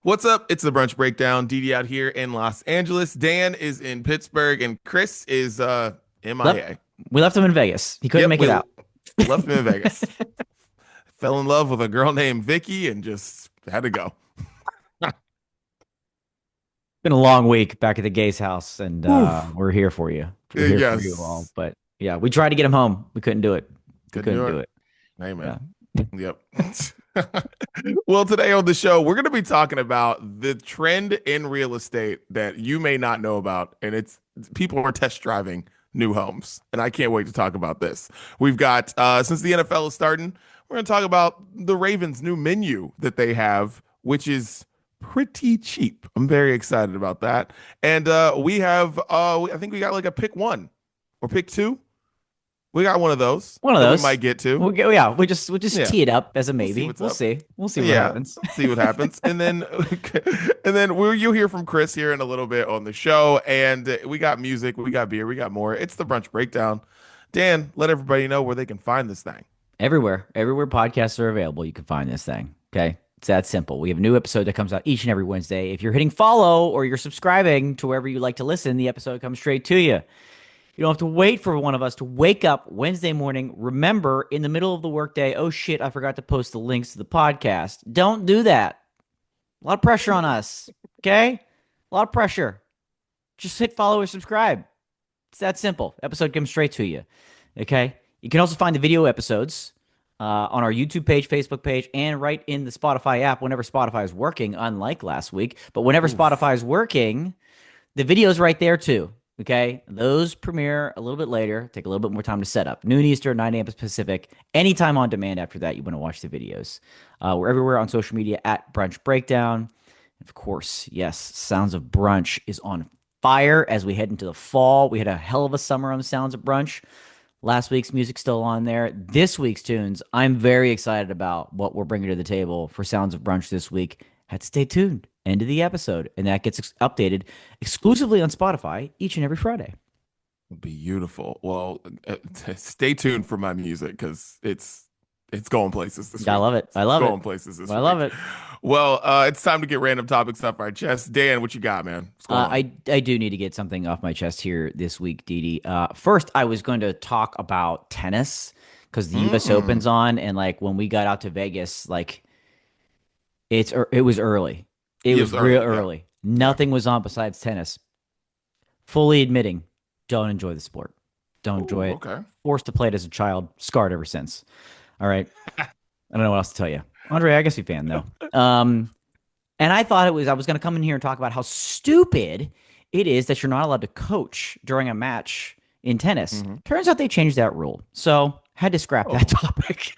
What's up? It's the Brunch Breakdown. Didi out here in Los Angeles. Dan is in Pittsburgh, and Chris is Left, MIA. we left him in Vegas. He couldn't Yep, make it we out. left him in Vegas. Fell in love with a girl named Vicky and just had to go. Been a long week back at the Gay's house, and Oof. we're here for you. We're here for you all. Yes. But yeah, we tried to get him home. We couldn't do it. We Couldn't couldn't do do it. it. Amen. Yeah. Yep. Well, today on the show, we're going to be talking about the trend in real estate that you may not know about, and it's people are test driving new homes, and I can't wait to talk about this. We've got since the NFL is starting, we're going to talk about the Ravens' new menu that they have, which is pretty cheap. I'm very excited about that, and we have I think we got like a pick one or pick two. We got one of those One of that we those. might get to. Yeah, we'll just Yeah. tee it up as a We'll see maybe. what's We'll up. see. We'll see what Yeah, happens. see what happens, and then you'll hear from Chris here in a little bit on the show. And we got music, we got beer, we got more. It's the Brunch Breakdown. Dan, let everybody know where they can find this thing. Everywhere podcasts are available, you can find this thing. Okay. It's that simple. We have a new episode that comes out each and every Wednesday. If you're hitting follow or you're subscribing to wherever you like to listen, the episode comes straight to you. You don't have to wait for one of us to wake up Wednesday morning. Remember, in the middle of the workday, oh shit, I forgot to post the links to the podcast. Don't do that. A lot of pressure on us. Okay? A lot of pressure. Just hit follow or subscribe. It's that simple. Episode comes straight to you. Okay? You can also find the video episodes on our YouTube page, Facebook page, and right in the Spotify app whenever Spotify is working, unlike last week. But whenever Oof. Spotify is working, the video's right there too. Okay. Those premiere a little bit later, take a little bit more time to set up. Noon Eastern, 9 a.m. Pacific. Anytime on demand after that, you want to watch the videos. We're everywhere on social media at Brunch Breakdown. Of course, yes, Sounds of Brunch is on fire as we head into the fall. We had a hell of a summer on the Sounds of Brunch. Last week's music still on there. This week's tunes, I'm very excited about what we're bringing to the table for Sounds of Brunch this week. Had to stay tuned. End of the episode, and that gets updated exclusively on Spotify each and every Friday. Beautiful. Well, stay tuned for my music because it's going places this I week. love it. I It's love it. going places this I love week. it. Well, it's time to get random topics off our chest. Dan, what you got, man? What's going on? I do need to get something off my chest here this week, Didi. First, I was going to talk about tennis because the U.S. Mm. Open's on, and like when we got out to Vegas, like it was early. It It was was real early. Yeah. early. Yeah. Nothing was on besides tennis. Fully admitting, don't enjoy the sport. Don't enjoy Ooh, it. okay. Forced to play it as a child, scarred ever since. All right. I don't know what else to tell you. Andre Agassi fan though. And I thought I was going to come in here and talk about how stupid it is that you're not allowed to coach during a match in tennis. Hmm. Turns out they changed that rule. So had to scrap that Oh, topic.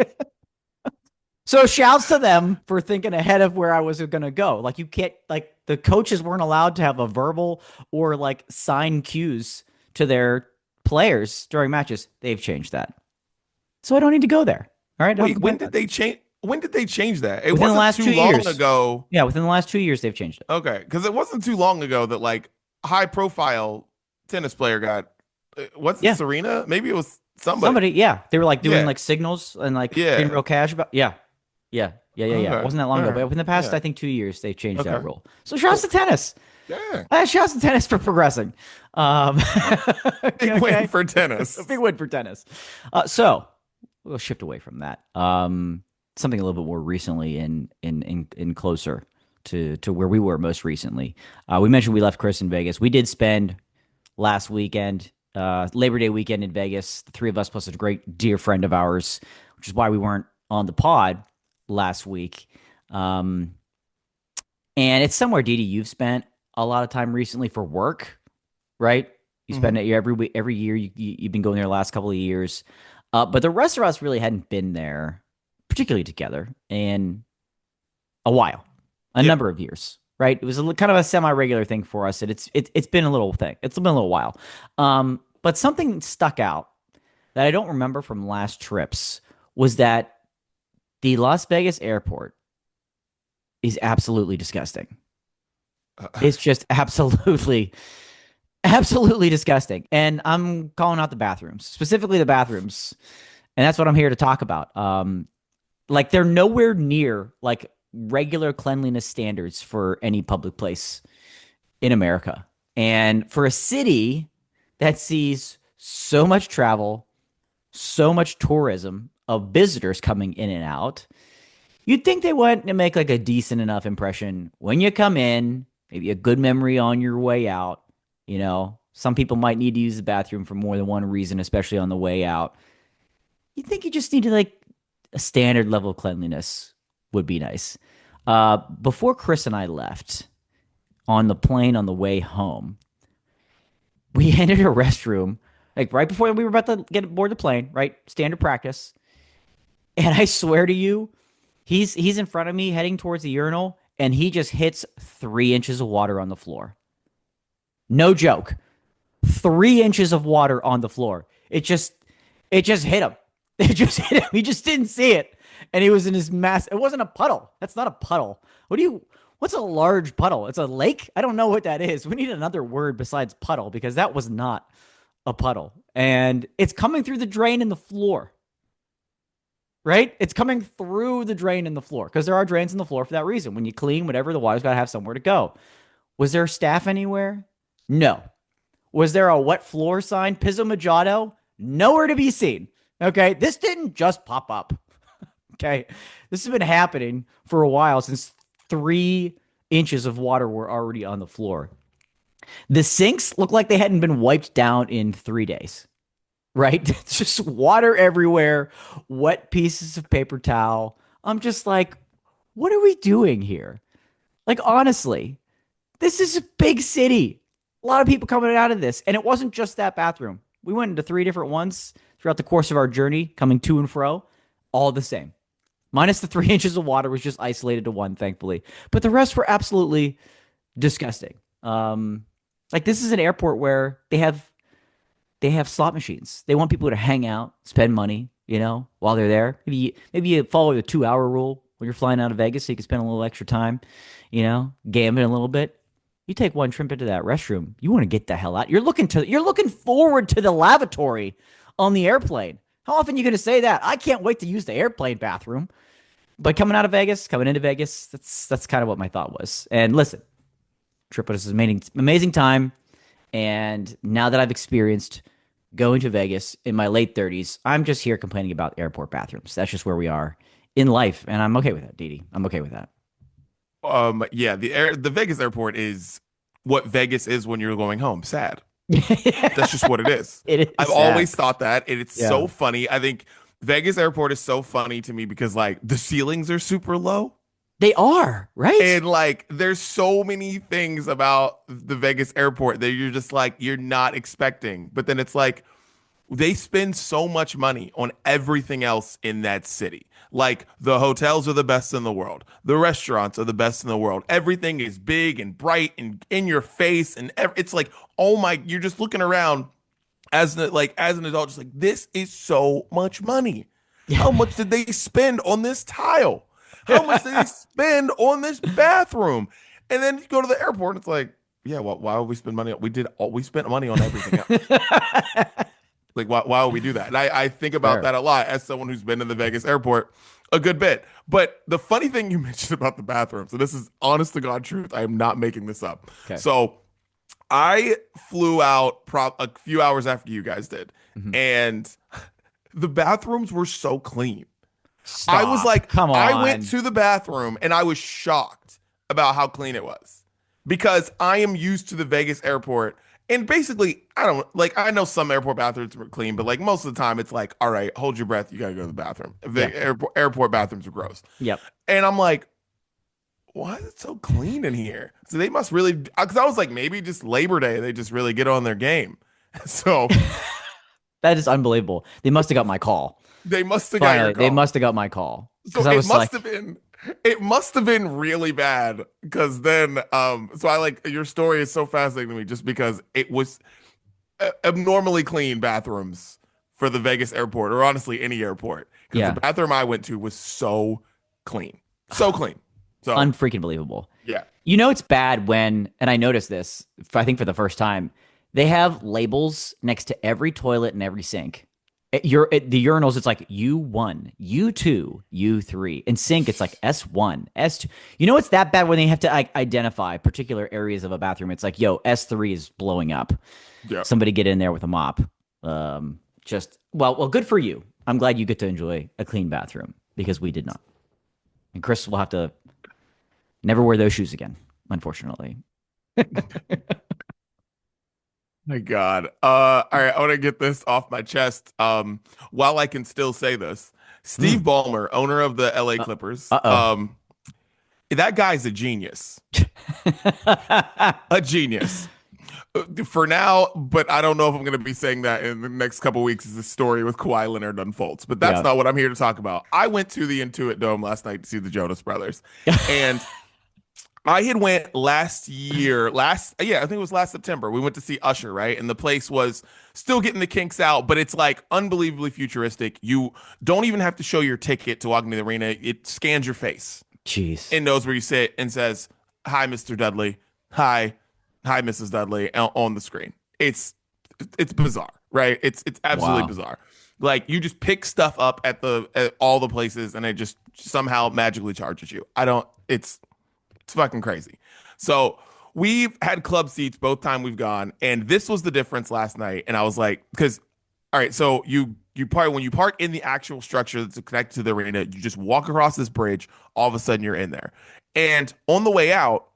So shouts to them for thinking ahead of where I was going to go. Like you can't like the coaches weren't allowed to have a verbal or like sign cues to their players during matches. They've changed that. So I don't need to go there. All right, I don't wait, complain when about did it. they change? When did they change that? It Within the wasn't last too 2 long years. ago. Yeah, within the last 2 years they've changed it. Okay, because it wasn't too long ago that like high profile tennis player got what's it, Yeah. Serena? Maybe it was somebody. Somebody, yeah. They were like doing Yeah, like signals and like being yeah. real cash about yeah. Yeah. It Okay, wasn't that long all ago, right, but within the past, yeah, I think 2 years, they've changed that okay, rule. So shouts to cool. tennis. Yeah, Shouts to tennis for progressing. Um, big win okay. for A tennis. big win for tennis. So we'll shift away from that. Something a little bit more recently in closer to where we were most recently. We mentioned we left Chris in Vegas. We did spend last weekend, Labor Day weekend in Vegas. The three of us plus a great dear friend of ours, which is why we weren't on the pod last week. Um, and it's somewhere, Didi, you've spent a lot of time recently for work, right? You Hmm. spend it every week, every year. You've been going there the last couple of years, but the rest of us really hadn't been there, particularly together, in a while, a Yeah. number of years, right? It was kind of a semi-regular thing for us, and it's been a little thing. It's been a little while, but something stuck out that I don't remember from last trips was that the Las Vegas airport is absolutely disgusting. It's just absolutely disgusting. And I'm calling out the bathrooms, specifically the bathrooms. And that's what I'm here to talk about. Like they're nowhere near like regular cleanliness standards for any public place in America. And for a city that sees so much travel, so much tourism of visitors coming in and out, you'd think they want to make like a decent enough impression when you come in, maybe a good memory on your way out. You know, some people might need to use the bathroom for more than one reason, especially on the way out. You think you just need to like a standard level of cleanliness would be nice. Before Chris and I left on the plane on the way home, we entered a restroom like right before we were about to get aboard the plane, right? Standard practice. And I swear to you, he's in front of me heading towards the urinal, and he just hits 3 inches of water on the floor. No joke. 3 inches of water on the floor. It just hit him. It just hit him. He just didn't see it. And he was in his mass. It wasn't a puddle. That's not a puddle. What's a large puddle? It's a lake? I don't know what that is. We need another word besides puddle, because that was not a puddle. And it's coming through the drain in the floor. Right? It's coming through the drain in the floor, because there are drains in the floor for that reason. When you clean, whatever, the water's got to have somewhere to go. Was there staff anywhere? No. Was there a wet floor sign, Pizzo Majado? Nowhere to be seen. Okay? This didn't just pop up. Okay? This has been happening for a while, since 3 inches of water were already on the floor. The sinks look like they hadn't been wiped down in 3 days. Right? It's just water everywhere, wet pieces of paper towel. I'm just like, what are we doing here? Like, honestly, this is a big city. A lot of people coming out of this. And it wasn't just that bathroom. We went into 3 different ones throughout the course of our journey, coming to and fro, all the same. Minus the 3 inches of water was just isolated to one, thankfully. But the rest were absolutely disgusting. Like, this is an airport where they have slot machines. They want people to hang out, spend money, while they're there. Maybe you follow the 2-hour rule when you're flying out of Vegas, so you can spend a little extra time, gambling a little bit. You take one trip into that restroom, you want to get the hell out. You're looking forward to the lavatory on the airplane. How often are you going to say that? I can't wait to use the airplane bathroom. But coming into Vegas, that's kind of what my thought was. And listen, trip was an amazing time. And now that I've experienced going to Vegas in my late 30s, I'm just here complaining about airport bathrooms. That's just where we are in life, and I'm okay with that, Didi. I'm okay with that. Yeah, the Vegas airport is what Vegas is when you're going home. Sad. That's just what it is. It is. I've sad. always thought that, and it's so funny. I think Vegas airport is so funny to me because like the ceilings are super low. They are, right? And like, there's so many things about the Vegas airport that you're just like, you're not expecting. But then it's like, they spend so much money on everything else in that city. Like, the hotels are the best in the world. The restaurants are the best in the world. Everything is big and bright and in your face. And it's like, oh my, you're just looking around as an adult, just like, this is so much money. How much did they spend on this tile? How much did they spend on this bathroom? And then you go to the airport and it's like, yeah, well, why would we spend money? We spent money on everything else. Like, why would we do that? And I think about that a lot as someone who's been to the Vegas airport a good bit. But the funny thing you mentioned about the bathroom, so this is honest to God truth. I am not making this up. Okay. So I flew out a few hours after you guys did. Mm-hmm. And the bathrooms were so clean. Stop. I was like, come on. I went to the bathroom and I was shocked about how clean it was, because I am used to the Vegas airport. And basically, I know some airport bathrooms are clean, but like most of the time it's like, all right, hold your breath. You got to go to the bathroom. Airport bathrooms are gross. Yep. And I'm like, why is it so clean in here? So they must really, because I was like, maybe just Labor Day, they just really get on their game. So that is unbelievable. They must have got my call. They must have got your call. They must have got my call. So it must have been really bad, because then so I like, your story is so fascinating to me just because it was abnormally clean bathrooms for the Vegas airport, or honestly any airport, because the bathroom I went to was so clean. So clean. So unfreaking believable. Yeah. It's bad when, and I noticed this, I think for the first time, they have labels next to every toilet and every sink The urinals, it's like U1, U2, U3. In sink, it's like S1, S2. You know, it's that bad when they have to like identify particular areas of a bathroom. It's like, yo, S3 is blowing up. Yeah. Somebody get in there with a mop. Well, good for you. I'm glad you get to enjoy a clean bathroom because we did not. And Chris will have to never wear those shoes again, unfortunately. My God. All right, I want to get this off my chest. While I can still say this, Steve Mm. Ballmer, owner of the LA Uh Clippers, oh. that guy's a genius. A genius. For now, but I don't know if I'm going to be saying that in the next couple weeks as the story with Kawhi Leonard unfolds. But that's Yeah. not what I'm here to talk about. I went to the Intuit Dome last night to see the Jonas Brothers, and I had went last year, I think it was last September. We went to see Usher, right? And the place was still getting the kinks out, but it's like unbelievably futuristic. You don't even have to show your ticket to walk into the arena. It scans your face Jeez. and knows where you sit and says, "Hi, Mr. Dudley. Hi, hi, Mrs. Dudley," on the screen. It's bizarre, right? It's absolutely Wow. bizarre. Like you just pick stuff up at all the places and it just somehow magically charges you. I don't it's fucking crazy. So we've had club seats both time we've gone, and this was the difference last night. And I was like, because all right, so you park when you park in the actual structure that's connected to the arena, you just walk across this bridge, all of a sudden you're in there. And on the way out,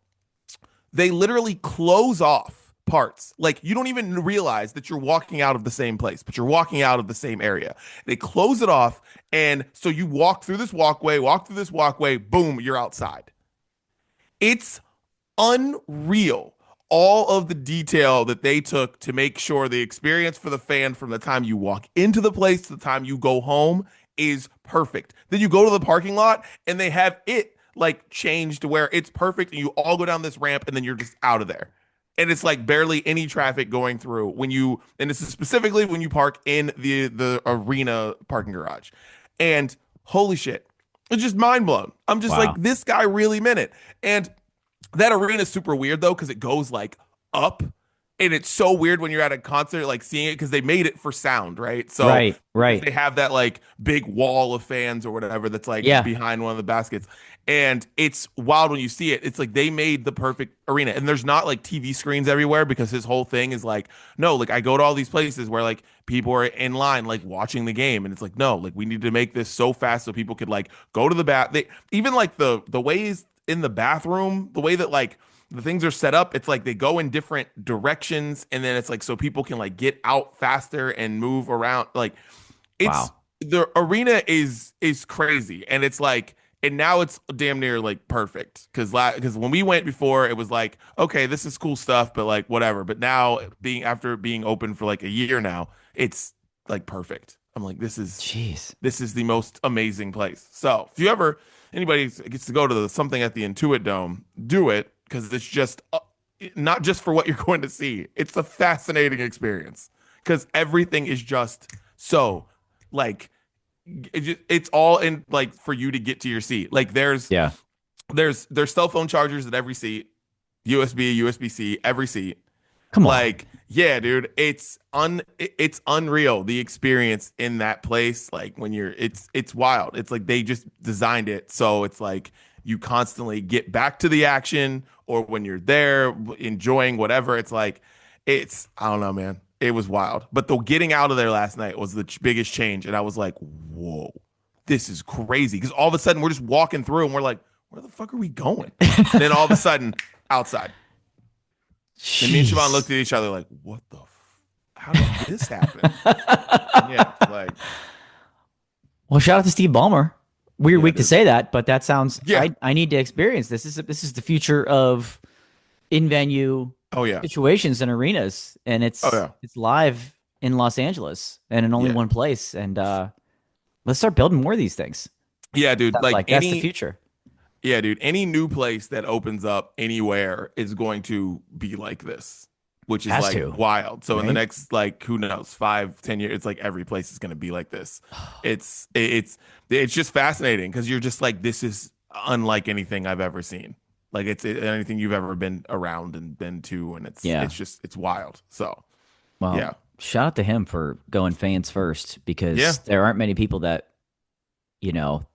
they literally close off parts. Like you don't even realize that you're walking out of the same place, but you're walking out of the same area. They close it off, and so you walk through this walkway, boom, you're outside. It's unreal. All of the detail that they took to make sure the experience for the fan from the time you walk into the place to the time you go home is perfect. Then you go to the parking lot and they have it like changed to where it's perfect and you all go down this ramp and then you're just out of there. And it's like barely any traffic going through and this is specifically when you park in the arena parking garage. And holy shit, it's just mind blown. I'm just like, Wow. this guy really meant it. And that arena is super weird though, because it goes like up. And it's so weird when you're at a concert, like seeing it, because they made it for sound, right? So Right. Right. they have that like big wall of fans or whatever that's like Yeah. behind one of the baskets. And it's wild when you see it. It's like they made the perfect arena. And there's not like TV screens everywhere because his whole thing is like, no, like I go to all these places where like people are in line, like watching the game. And it's like, no, like we need to make this so fast so people could like go to the bath. They even like the ways in the bathroom, the way that like the things are set up, it's like they go in different directions and then it's like so people can like get out faster and move around. Like it's Wow. the arena is crazy and it's like and now it's damn near like perfect because when we went before it was like okay this is cool stuff but like whatever, but now being after being open for like a year now it's like perfect. I'm like Jeez. this is the most amazing place. So if you ever anybody gets to go to something at the Intuit Dome, do it because it's just not just for what you're going to see. It's a fascinating experience because everything is just so like it's all in like for you to get to your seat. Like Yeah. there's cell phone chargers at every seat, USB, USB-C, every seat. Come on. Like, yeah, dude, it's unreal the experience in that place. Like when it's wild. It's like they just designed it so it's like you constantly get back to the action or when you're there enjoying whatever. It's like it's I don't know, man. It was wild. But the getting out of there last night was the biggest change and I was like, "Whoa. This is crazy." Because all of a sudden we're just walking through and we're like, "Where the fuck are we going?" And then all of a sudden outside. And me and Siobhan Jeez. looked at each other like, what the how did this happen? Yeah, like, Well, shout out to Steve Ballmer. Weird yeah, week to dude. say that, but that sounds. Yeah. I need to experience this. This is the future of in venue Oh yeah. situations and arenas, and Oh it's yeah. it's live in Los Angeles and in only Yeah. one place. And let's start building more of these things. Yeah, dude. Sounds Like like that's the future. yeah, dude, any new place that opens up anywhere is going to be like this, which is Has like to, wild. So in the right? next like who knows, 5, 10 years, it's like every place is gonna be like this. It's just fascinating because you're just like, this is unlike anything I've ever seen. Like anything you've ever been around and been to, and Yeah. it's wild. So Well, yeah. shout out to him for going fans first Yeah. because there aren't many people that,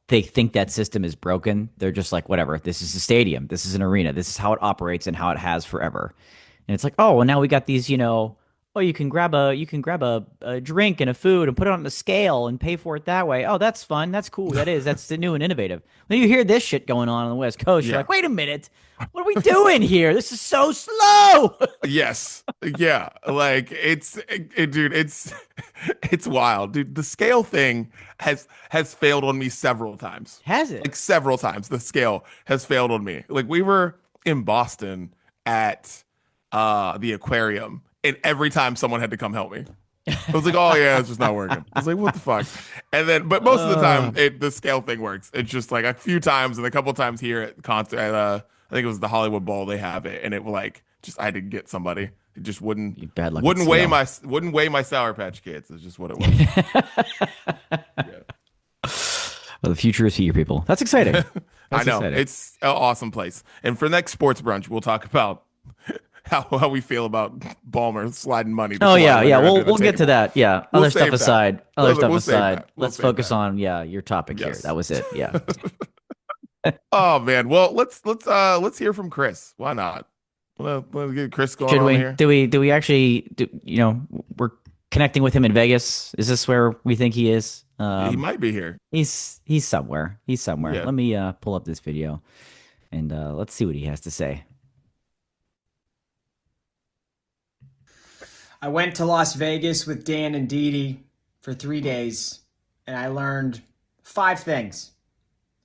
they think that system is broken. They're just like, whatever, this is a stadium. This is an arena. This is how it operates and how it has forever. And it's like, oh, well, now we got these, oh, you can grab a drink and a food and put it on the scale and pay for it that way. Oh, that's fun. That's cool. That's the new and innovative. When you hear this shit going on the West Coast, you're Yeah. like, wait a minute. What are we doing here? This is so slow. Yes. Yeah. Like dude, it's wild. Dude, the scale thing has failed on me several times. Has it? Like several times the scale has failed on me. Like we were in Boston at the aquarium and every time someone had to come help me. I was like, oh yeah, it's just not working. I was like, what the fuck? And then, but most of the time, the scale thing works. It's just like a few times and a couple times here at concert at I think it was the Hollywood Bowl. They have it, and it will like just I had to get somebody. It just You bad luck with wouldn't weigh my Sour Patch Kids. It's just what it was. Well, the future is here, people. That's exciting. I That's know exciting. it's an awesome place. And for next sports brunch, we'll talk about how we feel about Ballmer sliding money. Oh Before I yeah, let yeah. her We'll under the we'll get to table. that. Yeah. We'll Other stuff save that. aside. Other stuff We'll save aside. that. We'll Let's save focus that. on your topic here. Yes. That was it. Yeah. Oh man. Well, let's hear from Chris. Why not? Let's get Chris going Should on we? here. Do we actually we're connecting with him in Vegas? Is this where we think he is? He might be here. He's somewhere. He's somewhere. Yeah. Let me pull up this video and let's see what he has to say. I went to Las Vegas with Dan and Dee Dee for 3 days, and I learned 5 things.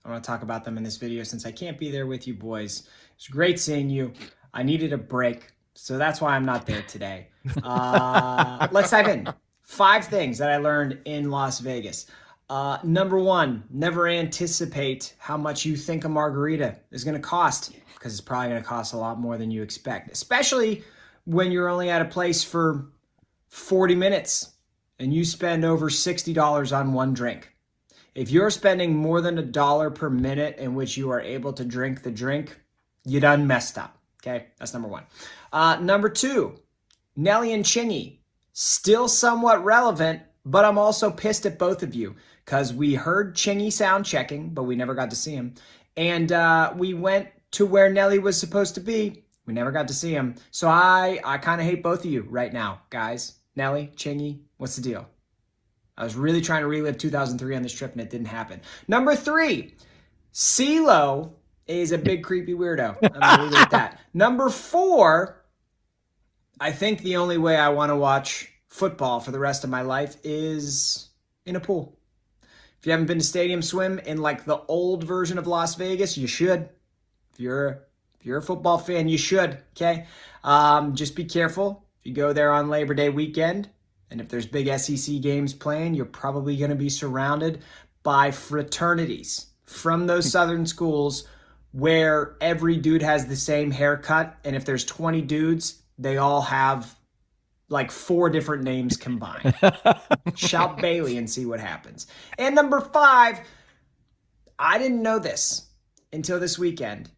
I want to talk about them in this video since I can't be there with you boys. It's great seeing you. I needed a break, so that's why I'm not there today. Let's dive in. 5 things that I learned in Las Vegas. Number one, never anticipate how much you think a margarita is going to cost because it's probably going to cost a lot more than you expect, especially when you're only at a place for 40 minutes and you spend over $60 on one drink. If you're spending more than $1 per minute in which you are able to drink the drink, you done messed up. Okay, that's number one. Number two, Nelly and Chingy, still somewhat relevant, but I'm also pissed at both of you because we heard Chingy sound checking, but we never got to see him. And we went to where Nelly was supposed to be. We never got to see him. So I kind of hate both of you right now, guys. Nelly, Chingy, what's the deal? I was really trying to relive 2003 on this trip and it didn't happen. Number three, CeeLo is a big creepy weirdo. I'm going to leave it at that. Number four, I think the only way I want to watch football for the rest of my life is in a pool. If you haven't been to Stadium Swim in like the old version of Las Vegas, you should. If you're a football fan, you should, okay? Just be careful. If you go there on Labor Day weekend, and if there's big SEC games playing, you're probably going to be surrounded by fraternities from those Southern schools where every dude has the same haircut, and if there's 20 dudes, they all have like 4 different names combined. Shout Bailey and see what happens. And number 5, I didn't know this until this weekend,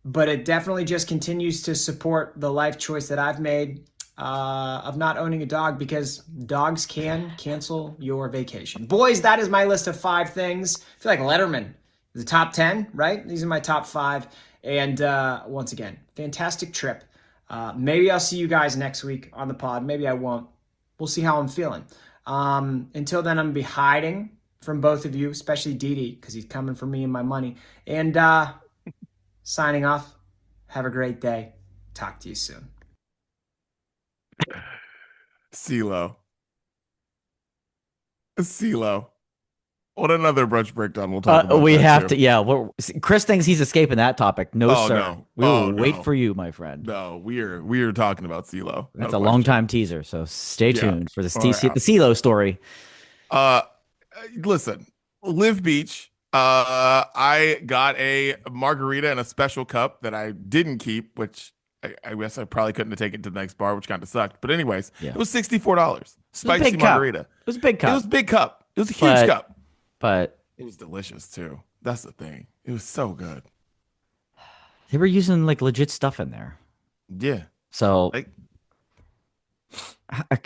but it definitely just continues to support the life choice that I've made of not owning a dog because dogs can cancel your vacation. Boys, that is my list of 5 things. I feel like Letterman, the top 10, right? These are my top 5. And once again, fantastic trip. Maybe I'll see you guys next week on the pod. Maybe I won't. We'll see how I'm feeling. Until then, I'm going to be hiding from both of you, especially Dee Dee, because he's coming for me and my money. And signing off. Have a great day. Talk to you soon. CeeLo. What another brunch breakdown we'll talk about. We that have too. to. Yeah. Chris thinks he's escaping that topic. No, Oh, sir. no. We will Oh, wait no. for you, my friend. No, we are talking about CeeLo. That's No a long question. time teaser. So stay Yeah. tuned for the All right. CeeLo story. Listen, Live Beach. I got a margarita in a special cup that I didn't keep, which I guess I probably couldn't have taken to the next bar, which kind of sucked. But anyways, Yeah. it was $64. Spicy big cup. margarita. It was a big It cup. was a big cup. It was a huge But- cup. But It was delicious too. That's the thing. It was so good. they were using like legit stuff in there. Yeah. So Like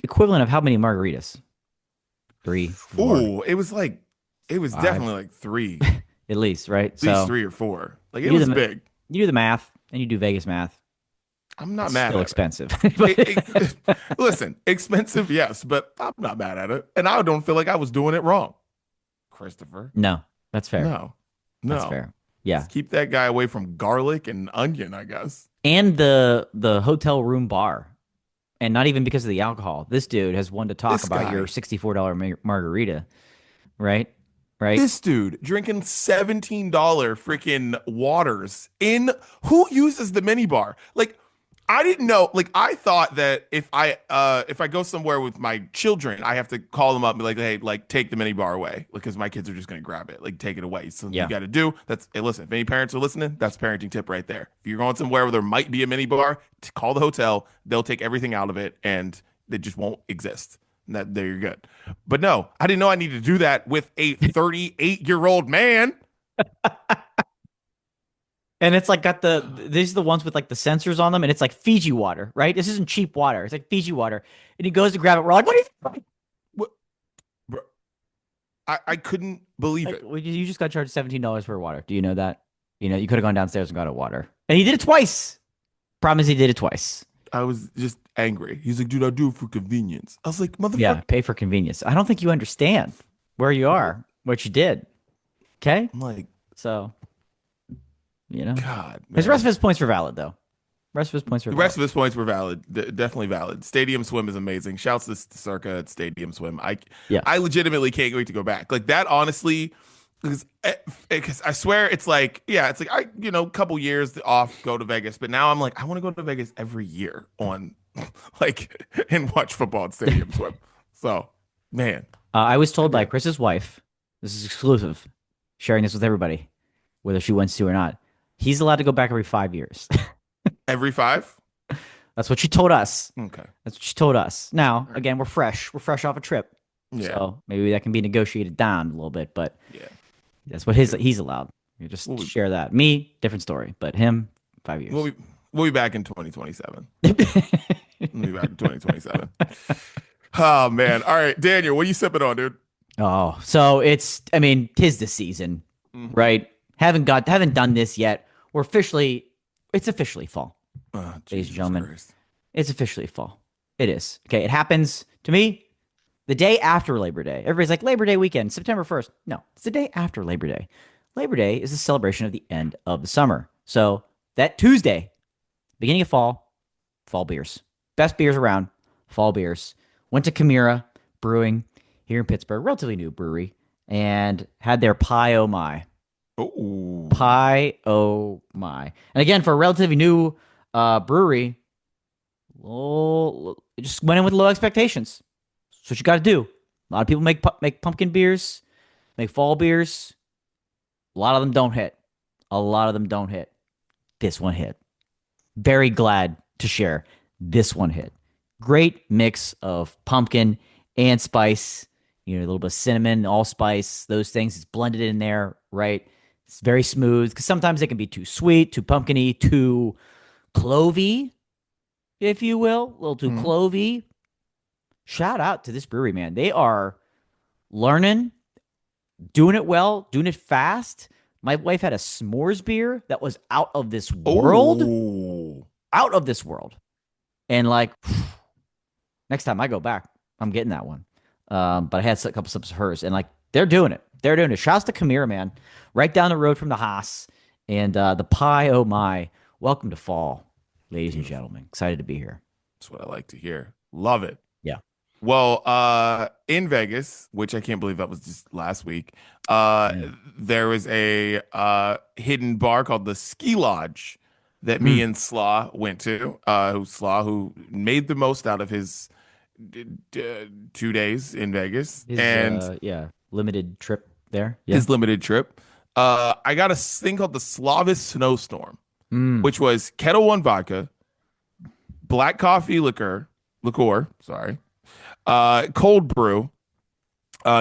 Equivalent of how many margaritas? Three, four, Ooh, it was five, definitely like three, at least, right? at least So three or four. Like it you do was the big. you do the math and you do Vegas math. I'm not It's mad still at it. expensive. But Listen, expensive, yes, but I'm not mad at it. And I don't feel like I was doing it wrong, Christopher. no, that's fair. No, That's no. fair. Yeah. Just keep that guy away from garlic and onion, I guess. And the hotel room bar. And not even because of the alcohol. This dude has wanted to talk This about your guy, $64 margarita, right? Right? this dude drinking $17 freaking waters in who uses the minibar? Like, I didn't know. Like, I thought that if I go somewhere with my children, I have to call them up and be like, hey, like take the minibar away because my kids are just gonna grab it, like take it away. Something you Yeah. got to do. That's hey, listen. If any parents are listening, that's a parenting tip right there. If you're going somewhere where there might be a minibar, call the hotel. They'll take everything out of it, and they just won't exist. And that there you're good. But no, I didn't know I needed to do that with a 38-year-old man. And it's like got these are the ones with like the sensors on them, and it's like Fiji water, right? This isn't cheap water. It's like Fiji water. And he goes to grab it. We're like, what are you What, bro, I couldn't believe like? it. Well, you just got charged $17 for water. Do you know that? You know, you could have gone downstairs and got a water. And he did it twice. Problem is he did it twice. I was just angry. He's like, dude, I do it for convenience. I was like, Yeah, motherfucker. pay for convenience. I don't think you understand where you are, what you did. Okay? I'm like, So, you know. God, His rest man. of his points were valid though. Rest of his points were The valid. rest of his points were valid, definitely valid. Stadium Swim is amazing. Shouts to Circa at Stadium Swim. Yeah. I legitimately can't wait to go back. Like that, honestly, because I swear it's like, yeah, it's like couple years off, go to Vegas, but now I'm like, I want to go to Vegas every year on, like, and watch football at Stadium Swim. So, man, I was told by Chris's wife, this is exclusive, sharing this with everybody, whether she wants to or not. He's allowed to go back every 5 years. every five. That's what she told us. Okay, That's what she told us. Now, right. again, we're fresh. We're fresh off a trip. Yeah, So maybe that can be negotiated down a little bit, but yeah. that's what he's allowed. You just We'll be, share that. Me, different story, but him, 5 years. we'll be back in 2027. We'll be back in 2027. Oh man. All right, Daniel, what are you sipping on, dude? Oh, so I mean, 'tis the season, Mhm. right? Haven't done this yet. It's officially fall, Oh, ladies and Jesus gentlemen. Christ. It's officially fall. It is. Okay, it happens to me the day after Labor Day. Everybody's like, Labor Day weekend, September 1st. No, it's the day after Labor Day. Labor Day is a celebration of the end of the summer. So that Tuesday, beginning of fall beers. Best beers around, fall beers. Went to Chimera Brewing here in Pittsburgh, relatively new brewery, and had their Pie Oh My. Oh, Pie Oh My. And again, for a relatively new brewery, just went in with low expectations. That's what you got to do. A lot of people make pumpkin beers, make fall beers. A lot of them don't hit. A lot of them don't hit. This one hit. Very glad to share. This one hit. Great mix of pumpkin and spice. You know, a little bit of cinnamon, allspice, those things. It's blended in there, right? It's very smooth because sometimes it can be too sweet, too pumpkiny, too clovey, if you will, a little too Mhm. clovey. Shout out to this brewery, man. They are learning, doing it well, doing it fast. My wife had a s'mores beer that was out of this world, Oh, out of this world. And like, next time I go back, I'm getting that one. But I had a couple sips of hers, and like, they're doing it. They're doing it. Shouts to Chimera, man. Right down the road from the Haas. And the Pie Oh My. Welcome to fall, ladies and gentlemen. Excited to be here. that's what I like to hear. Love it. Yeah. Well, in Vegas, which I can't believe that was just last week, there was a hidden bar called the Ski Lodge that me and Slaw went to. Who made the most out of his 2 days in Vegas His and limited trip there. Yeah. his limited trip. I got a thing called the Slavis Snowstorm, which was Kettle One vodka, black coffee liqueur, sorry, cold brew,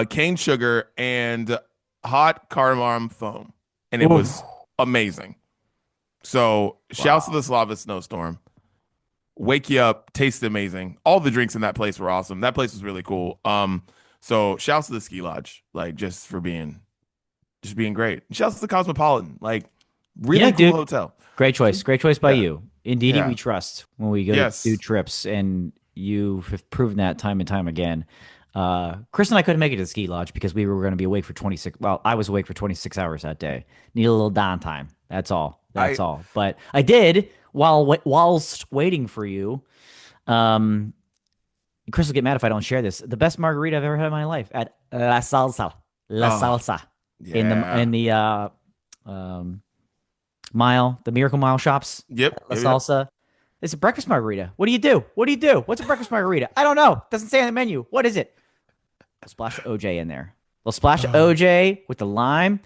cane sugar, and hot cardamom foam, and it was amazing. So, shouts to the Slavis Snowstorm. wake you up, tasted amazing. All the drinks in that place were awesome. That place was really cool. So shouts to the ski lodge, like just for being great. Shouts to the Cosmopolitan, like Yeah, really cool dude. hotel. Great choice. Great choice by Yeah, you. Indeedy, yeah, we trust when we go to do yes. trips, and you have proven that time and time again. Chris and I couldn't make it to the ski lodge because we were going to be awake for 26. Well, I was awake for 26 hours that day. Need a little downtime. That's all. That's I all. But I did whilst waiting for you. Um, Chris will get mad if I don't share this. The best margarita I've ever had in my life at La oh Salsa in yeah. the um the Miracle Mile shops Yep, at La yep, yep. Salsa. It's a breakfast margarita. What do you do? What do you do? What's a breakfast margarita? I don't know. Doesn't say on the menu. What is it? A splash of OJ in there. A little splash of Oh, OJ with the lime.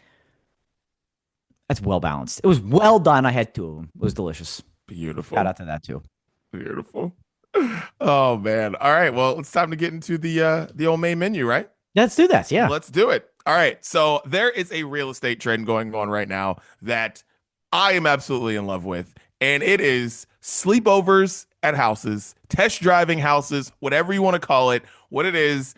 That's well balanced. It was well done. I had two of them. It was delicious. Shout beautiful. out to that too. Beautiful. Oh man. All right. Well, it's time to get into the old main menu, right? Let's do that. Yeah. Let's do it. All right. So there is a real estate trend going on right now that I am absolutely in love with, and it is sleepovers at houses, test driving houses, whatever you want to call it. What it is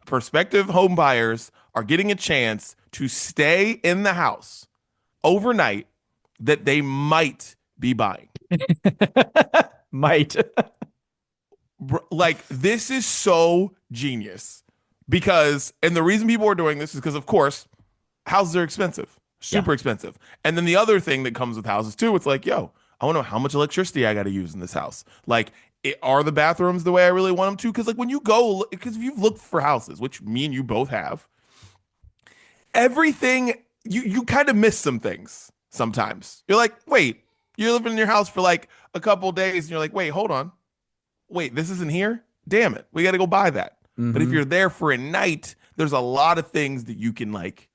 prospective home buyers are getting a chance to stay in the house overnight that they might be buying. Might. Like this is so genius because, and the reason people are doing this is because, of course, houses are expensive, Yeah. super expensive. And then the other thing that comes with houses too, it's like, yo, I want to know how much electricity I got to use in this house. Like, are the bathrooms the way I really want them to? Because like when you go, because if you've looked for houses, which me and you both have, everything you kind of miss some things sometimes. You're like, wait, you're living in your house for like a couple days, and you're like, wait, hold on, wait, this isn't here? Damn it. We got to go buy that. But if Mm-hmm. you're there for a night, there's a lot of things that you can like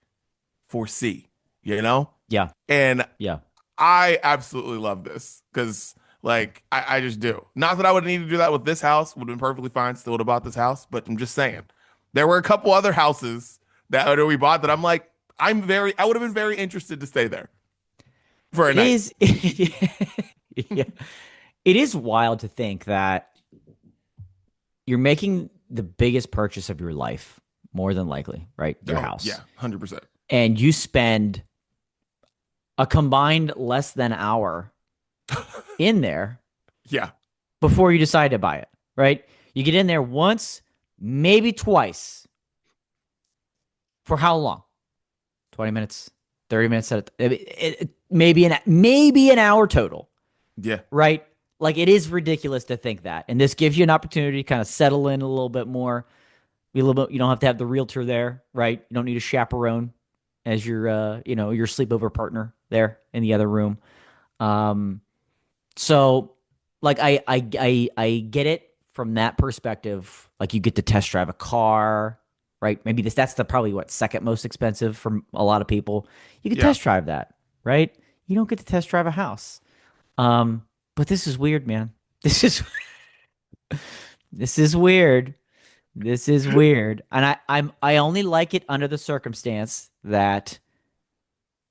foresee, you know? Yeah. And Yeah. I absolutely love this because like I just do. Not that I would need to do that with this house, would have been perfectly fine, still would have bought this house, but I'm just saying. There were a couple other houses that we bought that I'm like, I would have been very interested to stay there for a It night. is. Yeah. It is wild to think that you're making the biggest purchase of your life, more than likely, right? Your Oh, yeah, house. 100%. And you spend a combined less than hour in there Yeah. before you decide to buy it, right? You get in there once, maybe twice. For how long? 20 minutes, 30 minutes maybe an hour total, Yeah. right? Like it is ridiculous to think that. And this gives you an opportunity to kind of settle in a little bit more. Be a little bit, you don't have to have the realtor there, right? You don't need a chaperone as your sleepover partner there in the other room. Um, so like I get it from that perspective. Like you get to test drive a car, right? Maybe that's the probably what second most expensive for a lot of people. You can Yeah. test drive that, right? You don't get to test drive a house. But this is weird, man. This is this is weird. This is weird. And I only like it under the circumstance that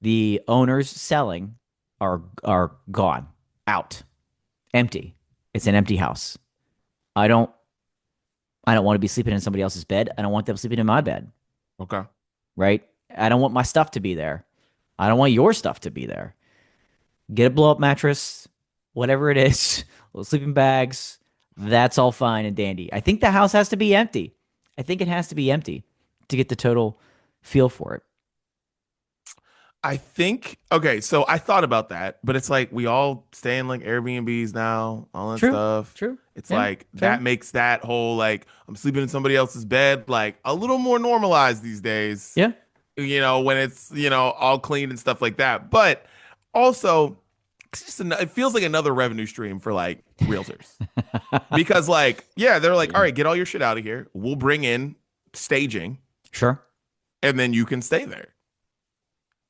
the owners selling are gone, out, empty. It's an empty house. I don't I don't want to be sleeping in somebody else's bed. I don't want them sleeping in my bed, Okay. right? I don't want my stuff to be there. I don't want your stuff to be there. Get a blow up mattress, whatever it is, little sleeping bags. That's all fine and dandy. I think the house has to be empty. I think it has to be empty to get the total feel for it. I think okay, so I thought about that, but it's like we all stay in like Airbnbs now, all that True. stuff. True. It's Yeah. like that Fair. makes that whole like I'm sleeping in somebody else's bed like a little more normalized these days, Yeah. when it's, all clean and stuff like that. But also, it's just it feels like another revenue stream for like realtors. Because like, yeah, they're like, all Yeah. right, get all your shit out of here. We'll bring in staging Sure. and then you can stay there.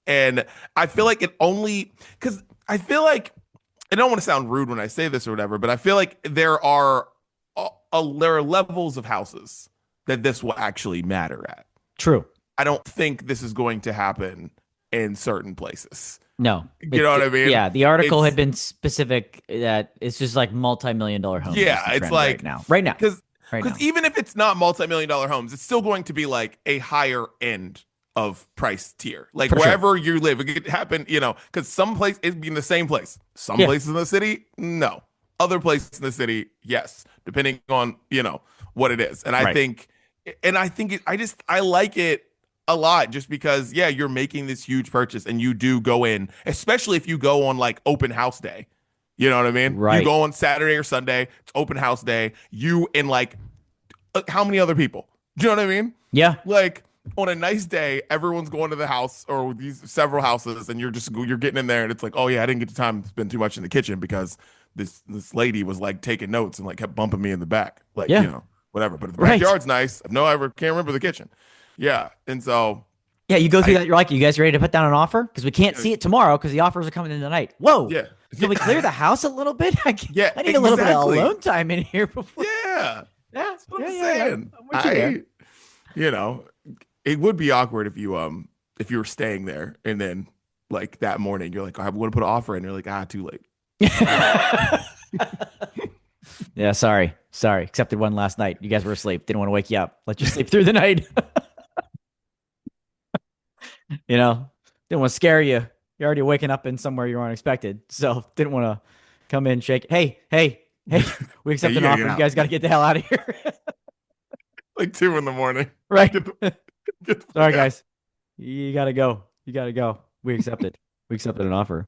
And I feel like it only because I feel like I don't want to sound rude when I say this or whatever, but I feel like there are levels of houses that this will actually matter at. True. I don't think this is going to happen in certain places. No. You know what I mean? Yeah, the article had It's been specific that it's just like multi-million-dollar homes is yeah, the it's trend right like now. Right now. because Right now. even if it's not multi-million-dollar homes, it's still going to be like a higher end of price tier. Like For sure. wherever you live, it could happen, because some place it'd be in the same place. Some Yeah. places in the city, no. Other places in the city, yes, depending on, what it is. And I Right. think I like it a lot just because yeah, you're making this huge purchase and you do go in, especially if you go on like open house day. You know what I mean? You Right. go on Saturday or Sunday, it's open house day. You and like how many other people? Do you know what I mean? Yeah. Like on a nice day, everyone's going to the house or these several houses, and you're getting in there, and it's like, oh yeah, I didn't get the time to spend too much in the kitchen because this lady was like taking notes and like kept bumping me in the back, like Yeah. whatever. But the Right. backyard's nice. No, I ever can't remember the kitchen. Yeah, and so Yeah, you go through I that. You're like, you guys ready to put down an offer? Because we can't see it tomorrow because the offers are coming in tonight. Whoa. yeah, Can we clear the house a little bit? yeah, I need a little bit of exactly. alone time in here before. Yeah, Yeah. that's what Yeah. I'm Yeah. saying. I'm with you there. You know, it would be awkward if you were staying there and then like that morning you're like, oh, I want to put an offer in. And you're like, too late. Yeah, sorry. Accepted one last night. You guys were asleep. Didn't want to wake you up. Let you sleep through the night. Didn't want to scare you. You're already waking up in somewhere you weren't expected. So didn't want to come in, shake. Hey, we accept you an gotta offer. get You out. guys got to get the hell out of here. Like 2 a.m. Right. Get the fuck Sorry, out. guys. You got to go. We accepted. We accepted an offer.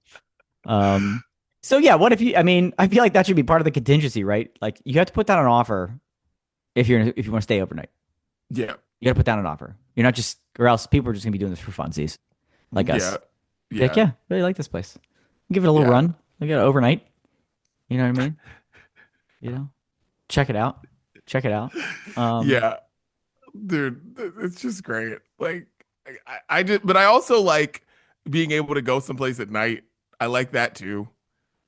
So yeah, what if I feel like that should be part of the contingency, right? Like you have to put down an offer if you want to stay overnight. Yeah. You got to put down an offer. You're not just, or else people are just gonna be doing this for funsies, like us. Yeah. Like, yeah, really like this place. Give it a little run. We got it overnight. You know what I mean? Check it out. Yeah. Dude, it's just great. Like but I also like being able to go someplace at night. I like that too.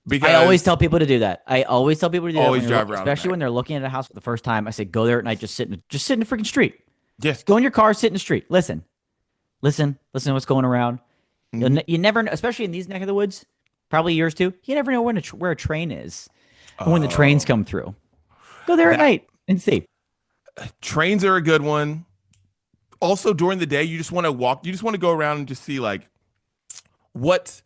Because I always tell people to do that. Always When drive around at especially night. when they're looking at a house for the first time. I say, go there at night. Just sit in the freaking street. Yes. Go in your car, sit in the street. Listen to what's going around. Mhm. You never know, especially in these neck of the woods, probably yours too. You never know where a train is or when the trains come through. Go there at night and see. Trains are a good one. Also, during the day, you just want to walk. You just want to go around and just see like what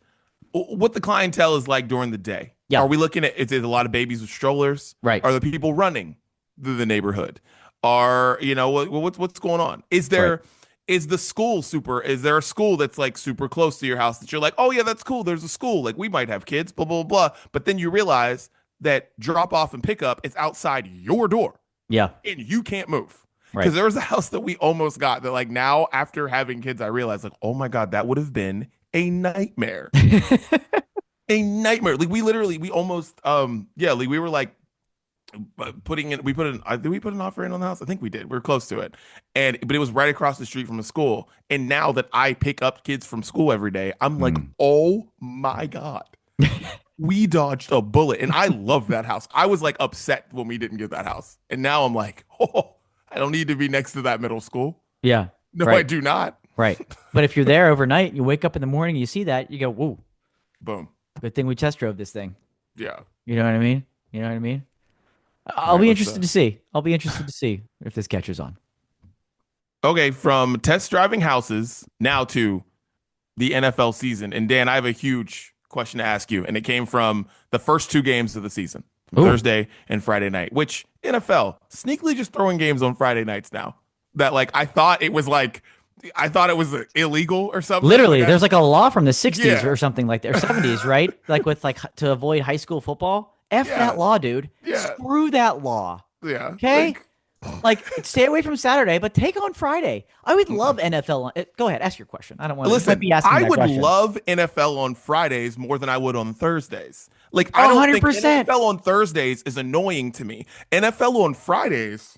the clientele is like during the day. Yeah. Are we looking at? Is it a lot of babies with strollers? Right. Are the people running through the neighborhood? Are what's going on? Is there? Right. Is the school super? Is there a school that's like super close to your house that you're like, oh yeah, that's cool. There's a school. Like we might have kids, blah blah blah. But then you realize that drop off and pick up is outside your door. Yeah. And you can't move. Right. Because there was a house that we almost got that like now after having kids, I realized like, oh my God, that would have been a nightmare. A nightmare. Like we almost like we were like did we put an offer in on the house? I think we did. We were close to it. But it was right across the street from a school. And now that I pick up kids from school every day, I'm like, oh my God. We dodged a bullet. And I love that house. I was like upset when we didn't get that house. And now I'm like, oh, I don't need to be next to that middle school. Yeah. No, right. I do not. Right. But if you're there overnight, you wake up in the morning, you see that, you go, whoa, Boom. good thing we test drove this thing. Yeah. You know what I mean? I'll be interested to see if this catches on. Okay, from test driving houses now to the NFL season. And Dan, I have a huge question to ask you. And it came from the first 2 games of the season, Thursday and Friday night, which NFL sneakily just throwing games on Friday nights now. That like I thought it was illegal or something. Literally, like, there's like a law from the 60s Yeah. or something like that, or 70s, right? Like with to avoid high school football. F Yeah. that law, dude. Yeah. Screw that law. Yeah. Okay? Like, stay away from Saturday, but take on Friday. I would love NFL. Go ahead, ask your question. I don't want to Listen, be asking I that would question. love NFL on Fridays more than I would on Thursdays. Like, I don't think 100%. NFL on Thursdays is annoying to me. NFL on Fridays,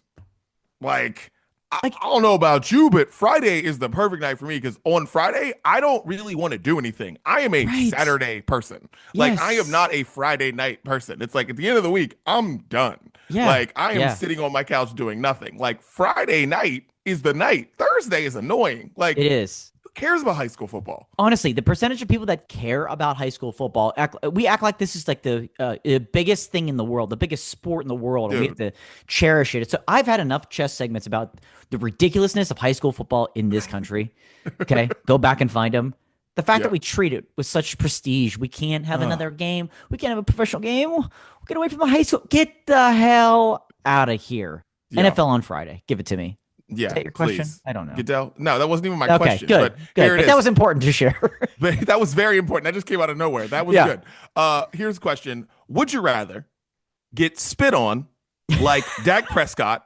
like, I don't know about you, but Friday is the perfect night for me because on Friday, I don't really want to do anything. I am a Right. Saturday person. Like, I am not a Friday night person. It's like at the end of the week, I'm done. Yeah. Like, I am Yeah. sitting on my couch doing nothing. Like, Friday night is the night. Thursday is annoying. Like, It is. cares about high school football? Honestly, the percentage of people that care about high school football, we act like this is like the biggest thing in the world, the biggest sport in the world, and we have to cherish it. So I've had enough chess segments about the ridiculousness of high school football in this country. Okay, go back and find them. The fact that we treat it with such prestige, we can't have another game. We can't have a professional game. We'll get away from the high school. Get the hell out of here. Yeah. NFL on Friday. Give it to me. Yeah, is that your question? please. I don't know. Goodell? No, that wasn't even my question. Good. But here it is. That was important to share. That was very important. That just came out of nowhere. That was good. Here's a question. Would you rather get spit on like Dak Prescott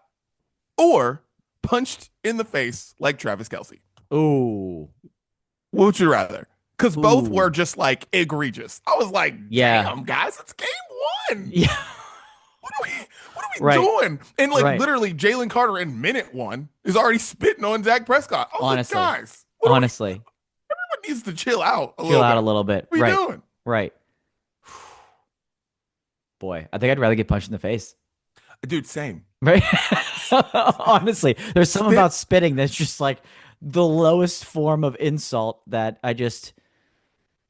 or punched in the face like Travis Kelce? Ooh. What would you rather? Because both were just like egregious. I was like, damn, guys, it's game one. Yeah. What are we doing? And like literally, Jalen Carter in minute one is already spitting on Dak Prescott. I was honestly, like, guys, honestly, everyone needs to chill out a little bit. What are you doing? Right. Boy, I think I'd rather get punched in the face. Dude, same. Right. Honestly, there's something about spitting that's just like the lowest form of insult that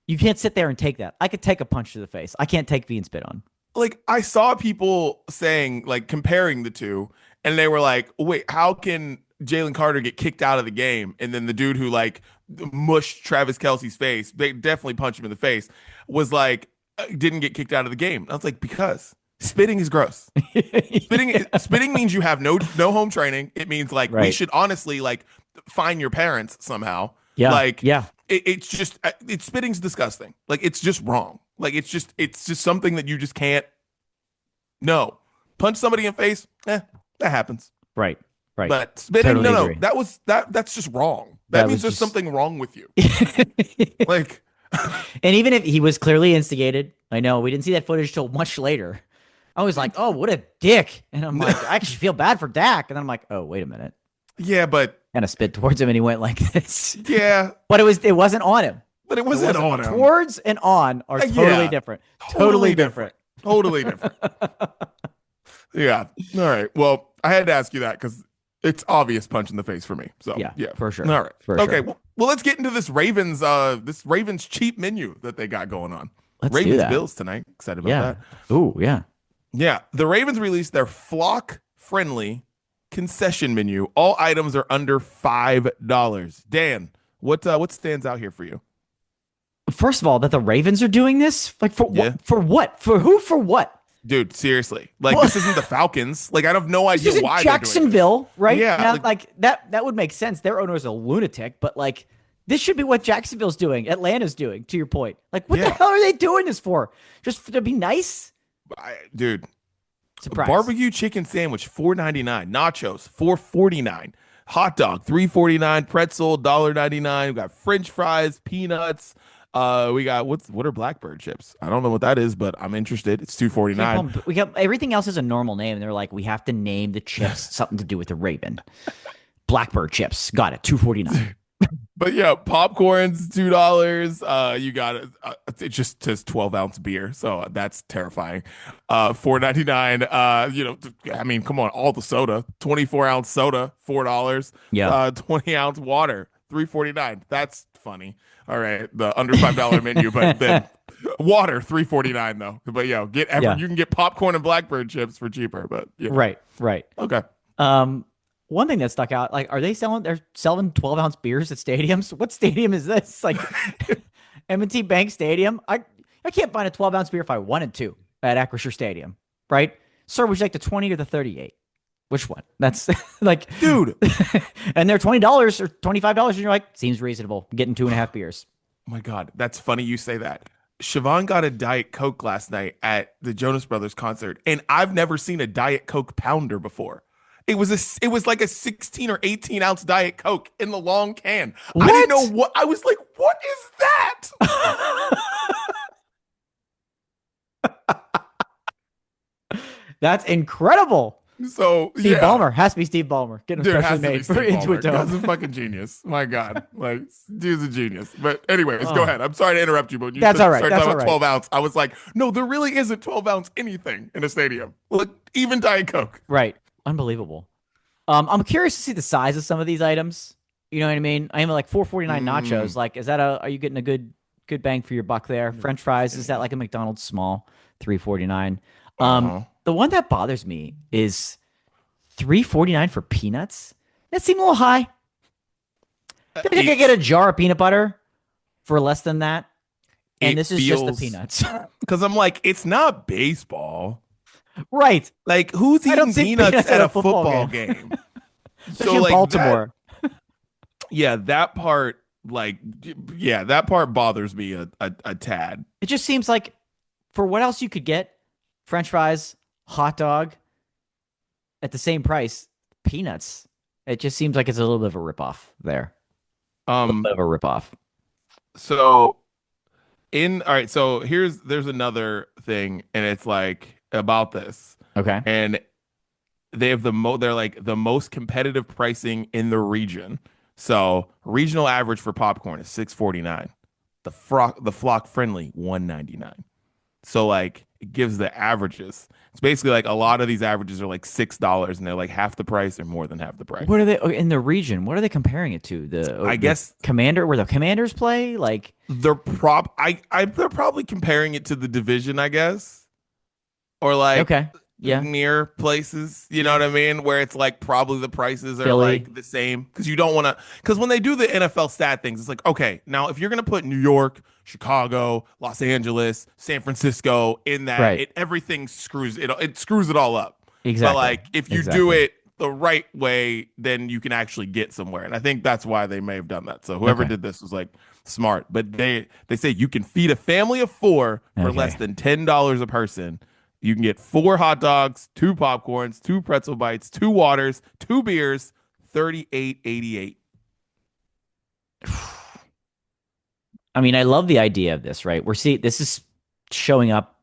you can't sit there and take that. I could take a punch to the face. I can't take being spit on. Like, I saw people saying, like, comparing the two, and they were like, wait, how can Jalen Carter get kicked out of the game? And then the dude who, like, mushed Travis Kelce's face, they definitely punched him in the face, was like, didn't get kicked out of the game. And I was like, because spitting is gross. Spitting means you have no home training. It means, like, we should honestly, like, fine your parents somehow. Yeah. Like, it's just, spitting's disgusting. Like, it's just wrong. Like, it's just something that you just can't. No, punch somebody in face. That happens. Right. But spitting, totally agree. That's just wrong. That means there's something wrong with you. Like, and even if he was clearly instigated, I know we didn't see that footage till much later. I was like, oh, what a dick. And I'm like, I actually feel bad for Dak. And then I'm like, oh, wait a minute. Yeah, but kind of spit towards him and he went like this. Yeah. But it wasn't on him. But it wasn't on him. Towards and on are totally different. Totally different. Totally different. Yeah. All right. Well, I had to ask you that because it's obvious punch in the face for me. So yeah, for sure. All right. Okay. Well, let's get into this Ravens cheap menu that they got going on. Let's Ravens do that. Bills tonight. Excited about that. Ooh, yeah. Yeah. The Ravens released their flock friendly concession menu. All items are under $5. Dan, what stands out here for you? First of all, that the Ravens are doing this? Like, for what? For what? For who? For what? Dude, seriously. Like, this isn't the Falcons. Like, I have no idea this why Jacksonville, they're doing this. right? Yeah. Now, like that would make sense. Their owner is a lunatic, but like, this should be what Jacksonville's doing, Atlanta's doing, to your point. Like, what the hell are they doing this for? Just to be nice? Dude. Surprise. Barbecue chicken sandwich, $4.99. Nachos, $4.49. Hot dog, $3.49. Pretzel, $1.99. We got French fries, peanuts. We got what are Blackbird chips? I don't know what that is, but I'm interested. It's $2.49. We got everything else is a normal name, and they're like, we have to name the chips something to do with the Raven. Blackbird chips, got it. $2.49. But yeah, popcorn's $2. You got it just says 12-ounce beer, so that's terrifying. $4.99. I mean, come on, all the soda, 24-ounce soda, $4. Yeah, 20-ounce water, $3.49. That's funny. All right, the under $5 menu, but then water $3.49 though. But you can get popcorn and Blackbird chips for cheaper. But right. Okay. One thing that stuck out, like, they're selling 12-ounce beers at stadiums? What stadium is this? Like, M&T Bank Stadium? I can't find a 12-ounce beer if I wanted to at Acrisure Stadium, right? Sir, would you like the 20 or the 38? Which one? That's like, dude. And they're $20 or $25, and you're like, seems reasonable. I'm getting 2.5 beers. Oh my God, that's funny you say that. Siobhan got a Diet Coke last night at the Jonas Brothers concert, and I've never seen a Diet Coke pounder before. It was like a 16 or 18 ounce Diet Coke in the long can. What? I didn't know what I was like. What is that? That's incredible. So Steve Ballmer has to be Steve Ballmer. Getting specially made for Into a Dome. That's a fucking genius. My God, like, dude's a genius. But anyways, go ahead. I'm sorry to interrupt you, but you that's all right. Started That's talking all about right. 12 ounce. I was like, no, there really isn't 12 ounce anything in a stadium. Look, even Diet Coke. Right. Unbelievable. I'm curious to see the size of some of these items. You know what I mean? I am like 4.49 nachos. Mm. Like, is that are you getting a good bang for your buck there? French fries, is that like a McDonald's small 3.49? Uh-huh. The one that bothers me is 3.49 for peanuts. That seemed a little high. I feel like I could get a It's jar of peanut butter for less than that, and it this is just the feels peanuts. because I'm like, it's not baseball. Right. Like, who's I don't eating see peanuts peanuts at at a a football football game, game? especially So in like that, Baltimore. yeah, that part, like, yeah, that part bothers me a tad. It just seems like for what else you could get, French fries, hot dog at the same price, peanuts. It just seems like it's a little bit of a ripoff there. A little Um, bit of a ripoff. so all right, so there's another thing, and it's like about this, Okay. and they have they're like the most competitive pricing in the region. So regional average for popcorn is 6.49. The flock friendly 1.99. So like it gives the averages. It's basically like a lot of these averages are like $6 and they're like half the price or more than half the What price. are they in the region? What are they comparing it to? I The guess commander where the commanders play? Like, they're probably comparing it to the division, I guess. Or like okay. Yeah. near places, you know what I mean? Where it's like probably the prices are Philly. like the same because you don't want to. Because when they do the NFL stat things, it's like, okay, now if you're going to put New York, Chicago, Los Angeles, San Francisco in that, Right. everything it screws it all up. But Exactly. like if you do Exactly. it the right way, then you can actually get somewhere. And I think that's why they may have done that. So whoever Okay. did this was like smart. But they say you can feed a family of four for less Okay. than $10 a person. You can get 4 hot dogs, 2 popcorns, 2 pretzel bites, 2 waters, 2 beers, 38.88. I mean, I love the idea of this, right? This is showing up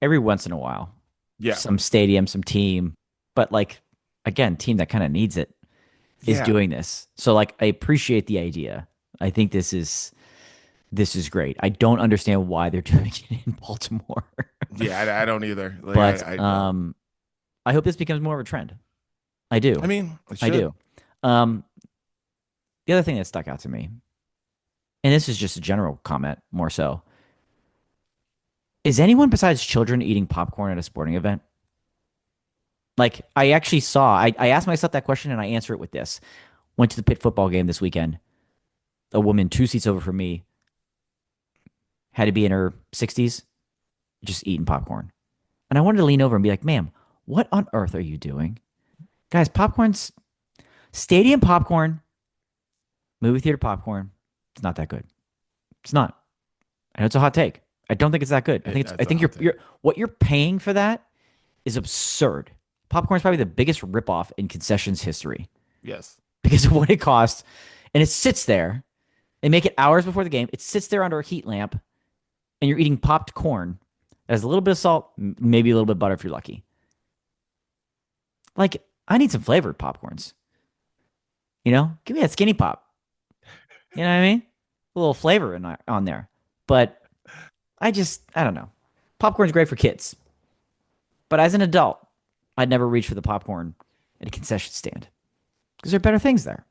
every once in a while. Yeah. Some stadium, some team, but like again, team that kind of needs it is Yeah. doing this. So like I appreciate the idea. I think this is great. I don't understand why they're doing it in Baltimore. Yeah, I don't either. Like But I don't. I hope this becomes more of a trend. I I do. mean, it I should. do. Um the other thing that stuck out to me, and this is just a general comment more so, is anyone besides children eating popcorn at a sporting event? Like I actually saw, I asked myself that question and I answer it with this. Went to the Pitt football game this weekend. A woman 2 seats over from me had to be in her 60s, just eating popcorn. And I wanted to lean over and be like, ma'am, what on earth are you doing? Guys, popcorn's stadium popcorn, movie theater popcorn. It's not that good. It's not. I know it's a hot take. I don't think it's that good. I That's a think hot take. you're what you're paying for that is absurd. Popcorn is probably the biggest ripoff in concessions history Yes. because of what it costs. And it sits there. They make it hours before the game. It sits there under a heat lamp, and you're eating popped corn. It has a little bit of salt, maybe a little bit of butter if you're lucky. Like, I need some flavored popcorns. You know, give me that skinny pop. You know what I mean? A little flavor on there. But I don't know. Popcorn's great for kids. But as an adult, I'd never reach for the popcorn at a concession stand because there are better things there.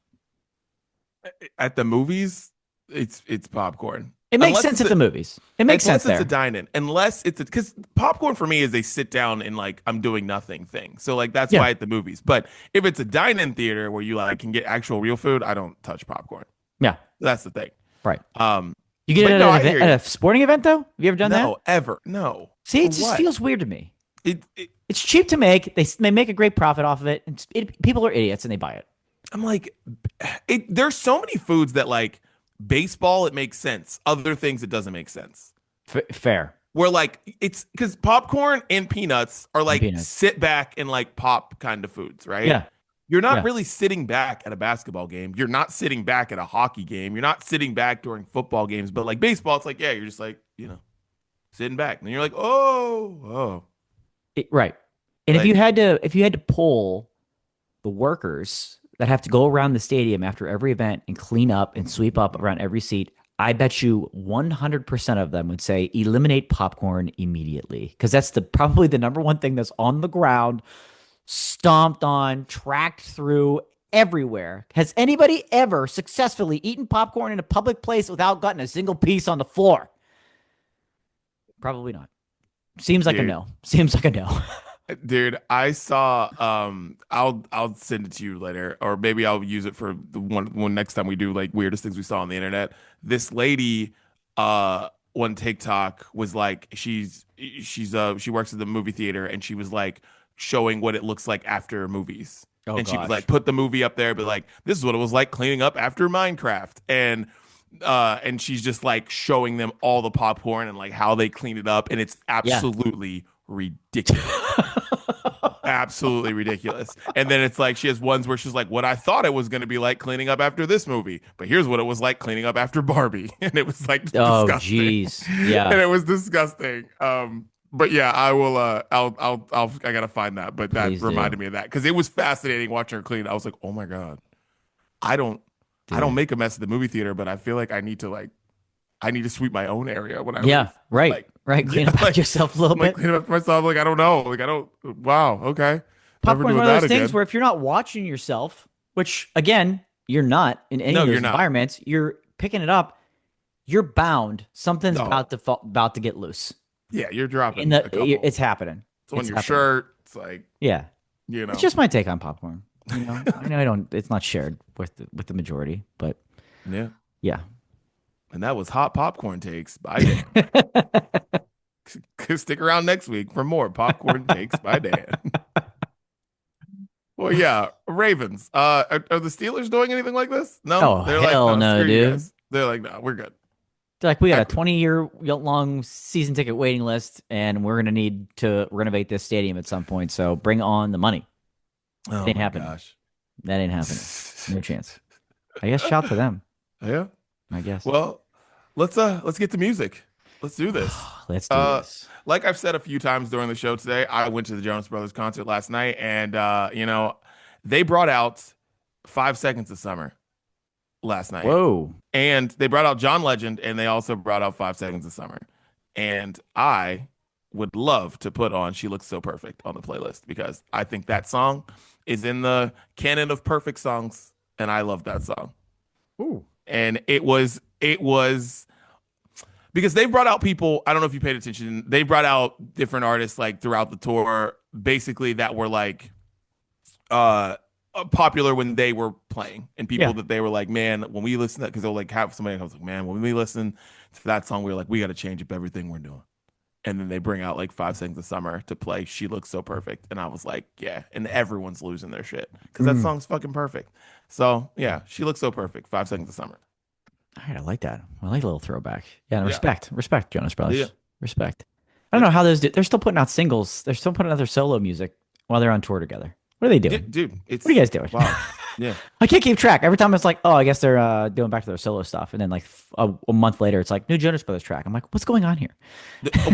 At the movies, it's popcorn. It makes Unless sense it's at the movies. It makes sense unless it's a there. dine-in, unless it's because popcorn for me is a sit down and like I'm doing nothing thing. So like that's Yeah. why at the movies. But if it's a dine-in theater where you like can get actual real food, I don't touch popcorn. Yeah. That's the thing. Right. Um, You get but it no, at an I event, hear at you. a sporting event, though? Have you ever done that? No, ever, no. See, For it just what? feels weird to me. It It's cheap to make. They make a great profit off of it. People are idiots and they buy it. I'm like, there's so many foods that like baseball, it makes sense. Other things, it doesn't make sense. Fair. Where like it's because popcorn and peanuts are And like peanuts. sit back and like pop kind of foods, right? Yeah. You're not Yeah. really sitting back at a basketball game. You're not sitting back at a hockey game. You're not sitting back during football games. But like baseball, it's like, yeah, you're just like, sitting back. And you're like, oh. Right. And Like, if you had to poll the workers that have to go around the stadium after every event and clean up and sweep up around every seat, I bet you 100% of them would say eliminate popcorn immediately because that's probably the number one thing that's on the ground, stomped on, tracked through everywhere. Has anybody ever successfully eaten popcorn in a public place without gotten a single piece on the floor? Probably not. Seems like a Dude. no. Seems like a no. Dude, I saw I'll send it to you later, or maybe I'll use it for the one next time we do like weirdest things we saw on the internet. This lady on TikTok was like she works at the movie theater, and she was like showing what it looks like after movies. Oh, And she was gosh. like, put the movie up there, but like this is what it was like cleaning up after Minecraft. And she's just like showing them all the popcorn and like how they clean it up, and it's absolutely ridiculous. Absolutely ridiculous. And then it's like she has ones where she's like, what I thought it was going to be like cleaning up after this movie, but here's what it was like cleaning up after Barbie. And it was like Oh, disgusting. jeez. Yeah. And it was disgusting. But yeah, I will I gotta find that. But that Please do. reminded me of that because it was fascinating watching her clean. I was like, oh my God. I don't make a mess at the movie theater, but I feel like I need to sweep my own area when I leave. Right. Like, right. Clean up like, yourself a little I'm like bit. cleaning up myself. Like, I don't know. Like, I don't. Wow. Okay. Never Popcorn's doing one of those that things again. where if you're not watching yourself, which again, you're not in any No, of those you're not. environments, you're picking it up, you're bound. Something's No. about to get loose. Yeah, you're dropping In a the couple. it's happening. It's on It's your happening. shirt. It's like, Yeah. you know. It's just my take on popcorn. You know, I know I don't. It's not shared with the majority, but Yeah. yeah. And that was Hot Popcorn Takes by Dan. Stick around next week for more Popcorn Takes by Dan. Well, yeah, Ravens. Are the Steelers doing anything like this? No, Oh, they're hell like, no, screw you dude. guys. They're like, no, we're good. They're like, we got a 20-year long season ticket waiting list, and we're gonna need to renovate this stadium at some point. So bring on the money. Oh Ain't my happening. gosh. That ain't happening. No chance. I guess shout to them. Yeah. I guess. Well, let's get to music. Let's do this. Let's do this. Like I've said a few times during the show today, I went to the Jonas Brothers concert last night, and they brought out 5 Seconds of Summer last night. Whoa. And they brought out John Legend, and they also brought out 5 Seconds of Summer. And I would love to put on She Looks So Perfect on the playlist because I think that song is in the canon of perfect songs, and I love that song. Ooh. And it was because they brought out people, I don't know if you paid attention, they brought out different artists like throughout the tour, basically that were like popular when they were playing, and people that they were like, man, when we listen to that, because they'll like have somebody else like, man, when we listen to that song, we were like, we got to change up everything we're doing. And then they bring out like 5 Seconds of Summer to play She Looks So Perfect. And I was like, yeah. And everyone's losing their shit because that song's fucking perfect. So yeah, She Looks So Perfect, 5 Seconds of Summer. All right, I like that. I like a little throwback. Yeah, Yeah. respect, Jonas Brothers. Yeah. Respect. I don't know how those do. They're still putting out singles. They're still putting out their solo music while they're on tour together. What are they doing? Dude, it's What are you guys doing? wow. Yeah. I can't keep track. Every time it's like, oh, I guess they're doing back to their solo stuff, and then like a month later, it's like new Jonas Brothers track. I'm like, what's going on here?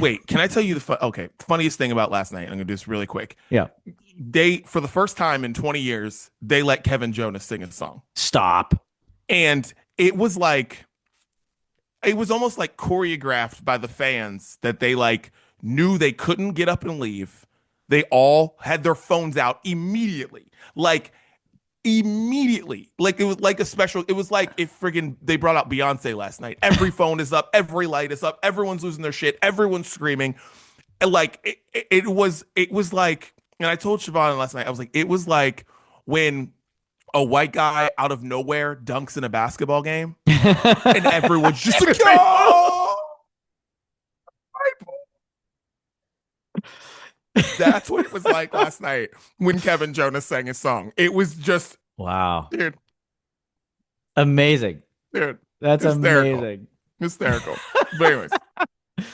Wait, can I tell you the funniest thing about last night? I'm gonna do this really quick. Yeah. They, for the first time in 20 years, they let Kevin Jonas sing a song, Stop. and it was almost like choreographed by the fans that they like knew they couldn't get up and leave. They all had their phones out immediately. Like it was like a special. It was like if friggin' they brought out Beyonce last night. Every phone is up, every light is up, everyone's losing their shit, everyone's screaming. And like it was like, and I told Siobhan last night, I was like, it was like when a white guy out of nowhere dunks in a basketball game and everyone's just like, yo! That's what it was like last night when Kevin Jonas sang his song. It was just, Wow. dude, Amazing. That's hysterical. amazing. Hysterical. But anyways,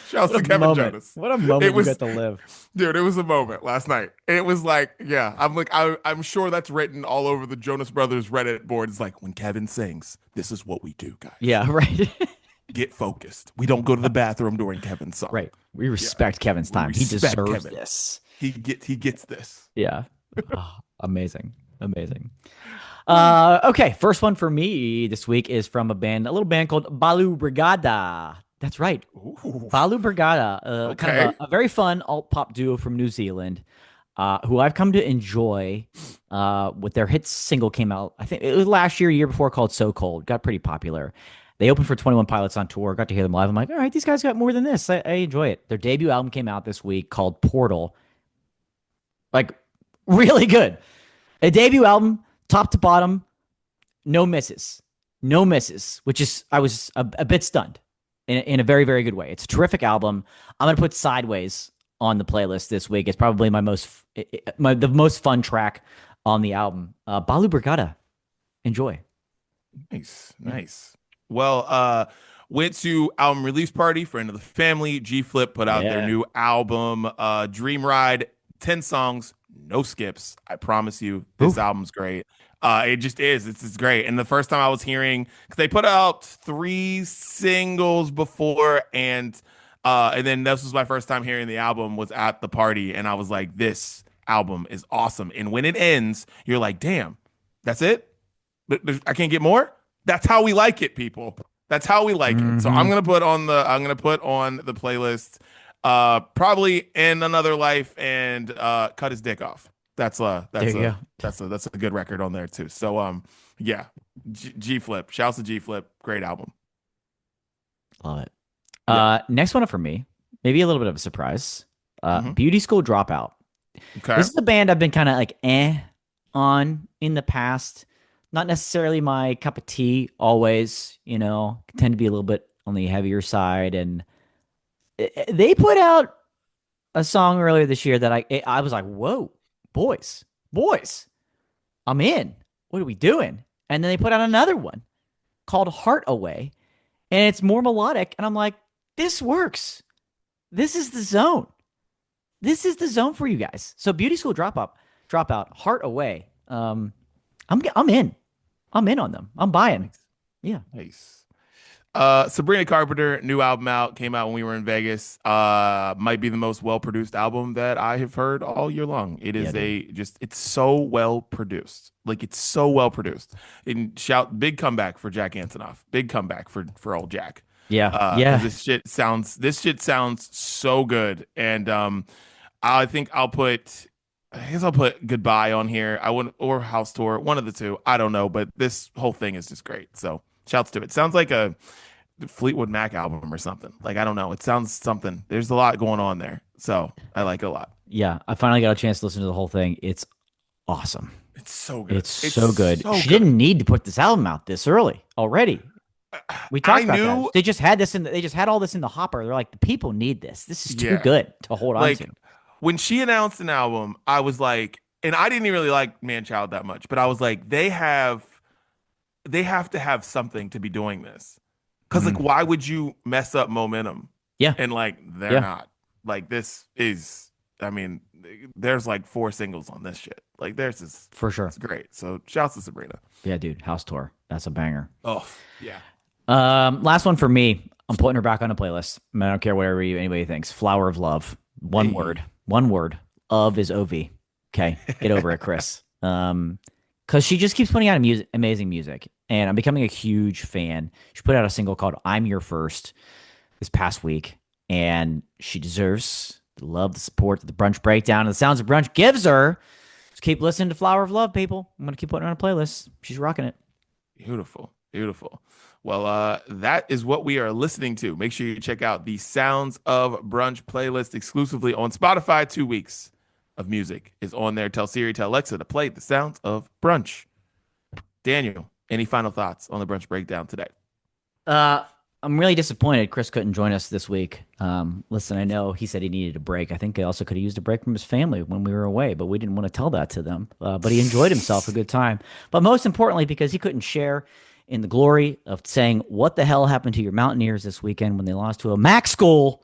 shouts to What a Kevin moment. Jonas. What a moment was- you got to live. Dude, it was a moment last night. It was like, yeah, I'm like, I'm sure that's written all over the Jonas Brothers Reddit board. It's like, when Kevin sings, this is what we do, guys. Yeah, right. Get focused. We don't go to the bathroom during Kevin's song. Right. We respect Kevin's time. He respect deserves Kevin. this. He gets this. Yeah. Oh, amazing. Okay, first one for me this week is from a little band called Balu Brigada. That's right. Ooh. Balu Brigada, kind Okay. of a very fun alt pop duo from New Zealand. who I've come to enjoy with their hit single came out, I think it was last year, year before, called So Cold. Got pretty popular. They opened for 21 Pilots on tour. Got to hear them live. I'm like, all right, these guys got more than this. I enjoy it. Their debut album came out this week called Portal. Like, really good. A debut album, top to bottom, no misses. No misses, which is, I was a bit stunned in a very, very good way. It's a terrific album. I'm going to put Sideways on the playlist this week. It's probably the most fun track on the album. Balu Brigada. Enjoy. Nice. Well, went to album release party, friend of the family. G Flip put out their new album, Dream Ride, 10 songs, no skips. I promise you, this album's great. It just is. It's great. And the first time I was hearing, because they put out 3 singles before, and then this was my first time hearing the album, was at the party, and I was like, this album is awesome. And when it ends, you're like, damn, that's it? But I can't get more? That's how we like it, people. That's how we like it. So I'm gonna put on the playlist probably In Another Life and Cut His Dick Off. That's a good record on there too. So yeah, G Flip. Shouts to G Flip. Great album. Love it. Yeah. Next one up for me, maybe a little bit of a surprise. Beauty School Dropout. Okay. This is a band I've been kind of like on in the past. Not necessarily my cup of tea always, tend to be a little bit on the heavier side. And they put out a song earlier this year that I was like, whoa, boys, I'm in. What are we doing? And then they put out another one called Heart Away, and it's more melodic. And I'm like, this works. This is the zone. This is the zone for you guys. So Beauty School Dropout, Heart Away. I'm in. I'm in on them. I'm buying. Nice. Yeah. Nice. Sabrina Carpenter, new album came out when we were in Vegas. Might be the most well-produced album that I have heard all year long. It is it's so well produced. Like, it's so well produced. And big comeback for Jack Antonoff. Big comeback for old Jack. Yeah. This shit sounds so good. And I think I'll put Goodbye on here. I wouldn't, or House Tour, one of the two. I don't know, but this whole thing is just great. So shouts to it. Sounds like a Fleetwood Mac album or something. Like, I don't know. It sounds something. There's a lot going on there. So I like it a lot. Yeah. I finally got a chance to listen to the whole thing. It's awesome. It's so good. It's so good. She didn't need to put this album out this early already. We talked about that. They just had all this in the hopper. They're like, the people need this. This is too good to hold on to. When she announced an album, I was like, and I didn't really like Man Child that much, but I was like, they have to have something to be doing this. Because like, why would you mess up momentum? Yeah. And like, they're not. Like, this is, I mean, there's like 4 singles on this shit. Like, theirs is for sure. It's great. So shouts to Sabrina. Yeah, dude. House Tour. That's a banger. Oh, yeah. Last one for me. I'm putting her back on the playlist. I don't care whatever anybody thinks. Flower of Love. One word. Of is OV. Okay. Get over it, Chris. Because she just keeps putting out amazing music. And I'm becoming a huge fan. She put out a single called I'm Your First this past week. And she deserves the love, the support that the Brunch Breakdown and the Sounds of Brunch gives her. Just keep listening to Flower of Love, people. I'm going to keep putting her on a playlist. She's rocking it. Beautiful. Well, that is what we are listening to. Make sure you check out the Sounds of Brunch playlist exclusively on Spotify. 2 weeks of music is on there. Tell Siri, tell Alexa to play the Sounds of Brunch. Daniel, any final thoughts on the Brunch Breakdown today? I'm really disappointed Chris couldn't join us this week. Listen, I know he said he needed a break. I think he also could have used a break from his family when we were away, but we didn't want to tell that to them. But he enjoyed himself a good time. But most importantly, because he couldn't share in the glory of saying, what the hell happened to your Mountaineers this weekend when they lost to a MAC school?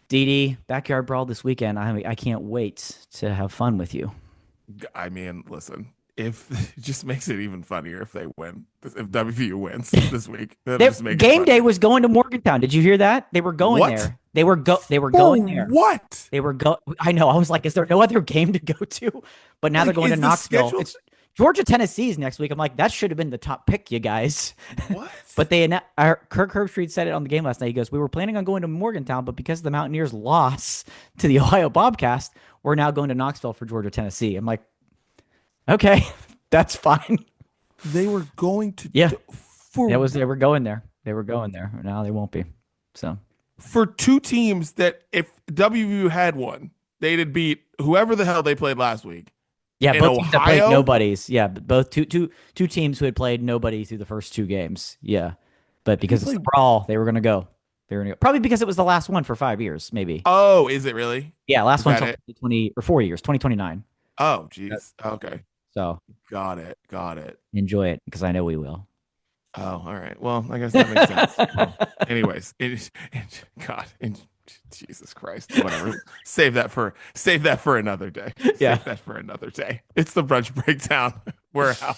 DD, Backyard Brawl this weekend. I can't wait to have fun with you. I mean, listen, if it just makes it even funnier if they win, if WVU wins this week. Game day was going to Morgantown. Did you hear that? They were going there. They were going there. What? I know. I was like, is there no other game to go to? But now they're going to Knoxville. It's Georgia Tennessee's next week. I'm like, that should have been the top pick, you guys. What? But Kirk Herbstreit said it on the game last night. He goes, we were planning on going to Morgantown, but because the Mountaineers lost to the Ohio Bobcats, we're now going to Knoxville for Georgia Tennessee. I'm like, okay, that's fine. They were going to they were going there. They were going there. Now they won't be. So for two teams that if WVU had won, they'd have beat whoever the hell they played last week. Yeah, in both teams that played Ohio? nobodies. Yeah, both two teams who had played nobody through the first two games. Yeah, but because it's the brawl, they were going to go. Probably because it was the last one for 5 years, maybe. Oh, is it really? Yeah, last one until 2020 or 4 years, 2029. Oh, geez. Okay. So got it. Enjoy it because I know we will. Oh, all right. Well, I guess that makes sense. Well, anyways, Jesus Christ, whatever. Save that for another day. Yeah. Save that for another day. It's the Brunch Breakdown. We're out.